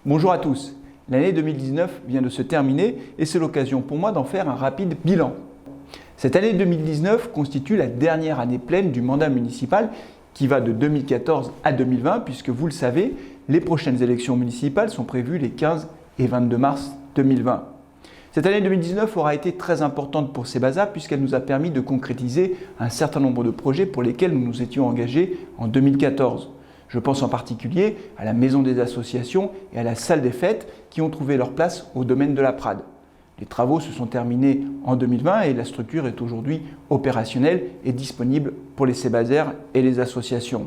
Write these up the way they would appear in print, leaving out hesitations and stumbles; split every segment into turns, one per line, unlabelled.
Bonjour à tous. L'année 2019 vient de se terminer et c'est l'occasion pour moi d'en faire un rapide bilan. Cette année 2019 constitue la dernière année pleine du mandat municipal qui va de 2014 à 2020 puisque vous le savez, les prochaines élections municipales sont prévues les 15 et 22 mars 2020. Cette année 2019 aura été très importante pour Cebaza puisqu'elle nous a permis de concrétiser un certain nombre de projets pour lesquels nous nous étions engagés en 2014. Je pense en particulier à la maison des associations et à la salle des fêtes qui ont trouvé leur place au domaine de la Prade. Les travaux se sont terminés en 2020 et la structure est aujourd'hui opérationnelle et disponible pour les Cébazairs et les associations.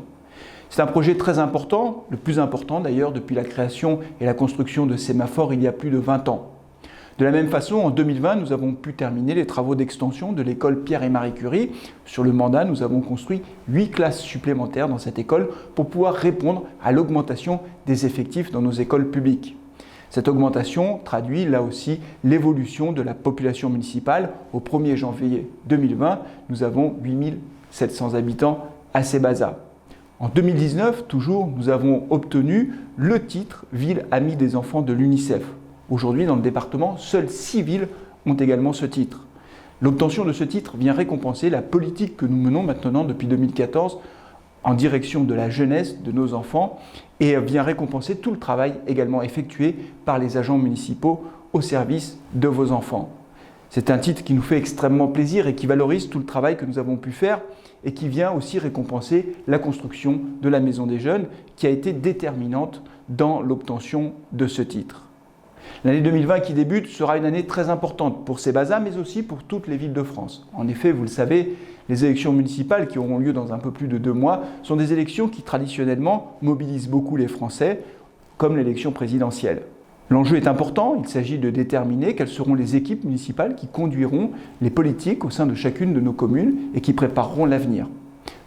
C'est un projet très important, le plus important d'ailleurs depuis la création et la construction de sémaphores il y a plus de 20 ans. De la même façon, en 2020, nous avons pu terminer les travaux d'extension de l'école Pierre et Marie Curie. Sur le mandat, nous avons construit 8 classes supplémentaires dans cette école pour pouvoir répondre à l'augmentation des effectifs dans nos écoles publiques. Cette augmentation traduit là aussi l'évolution de la population municipale. Au 1er janvier 2020, nous avons 8700 habitants à Cebaza. En 2019, toujours, nous avons obtenu le titre Ville amie des enfants de l'UNICEF. Aujourd'hui, dans le département, seules 6 villes ont également ce titre. L'obtention de ce titre vient récompenser la politique que nous menons maintenant depuis 2014 en direction de la jeunesse de nos enfants et vient récompenser tout le travail également effectué par les agents municipaux au service de vos enfants. C'est un titre qui nous fait extrêmement plaisir et qui valorise tout le travail que nous avons pu faire et qui vient aussi récompenser la construction de la Maison des Jeunes qui a été déterminante dans l'obtention de ce titre. L'année 2020 qui débute sera une année très importante pour Cebaza, mais aussi pour toutes les villes de France. En effet, vous le savez, les élections municipales qui auront lieu dans un peu plus de 2 mois sont des élections qui traditionnellement mobilisent beaucoup les Français, comme l'élection présidentielle. L'enjeu est important, il s'agit de déterminer quelles seront les équipes municipales qui conduiront les politiques au sein de chacune de nos communes et qui prépareront l'avenir.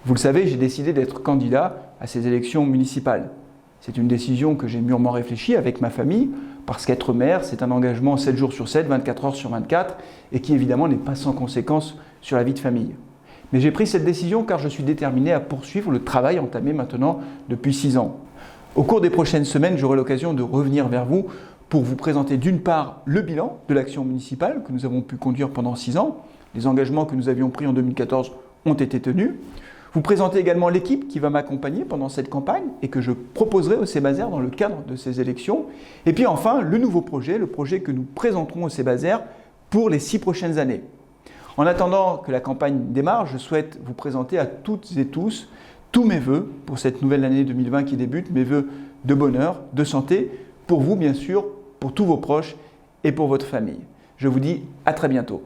Vous le savez, j'ai décidé d'être candidat à ces élections municipales. C'est une décision que j'ai mûrement réfléchie avec ma famille, parce qu'être maire, c'est un engagement 7 jours sur 7, 24 heures sur 24, et qui évidemment n'est pas sans conséquence sur la vie de famille. Mais j'ai pris cette décision car je suis déterminé à poursuivre le travail entamé maintenant depuis 6 ans. Au cours des prochaines semaines, j'aurai l'occasion de revenir vers vous pour vous présenter d'une part le bilan de l'action municipale que nous avons pu conduire pendant 6 ans. Les engagements que nous avions pris en 2014 ont été tenus. Vous présenter également l'équipe qui va m'accompagner pendant cette campagne et que je proposerai aux Cébazairs dans le cadre de ces élections. Et puis enfin, le nouveau projet, le projet que nous présenterons aux Cébazairs pour les 6 prochaines années. En attendant que la campagne démarre, je souhaite vous présenter à toutes et tous tous mes vœux pour cette nouvelle année 2020 qui débute, mes vœux de bonheur, de santé, pour vous bien sûr, pour tous vos proches et pour votre famille. Je vous dis à très bientôt.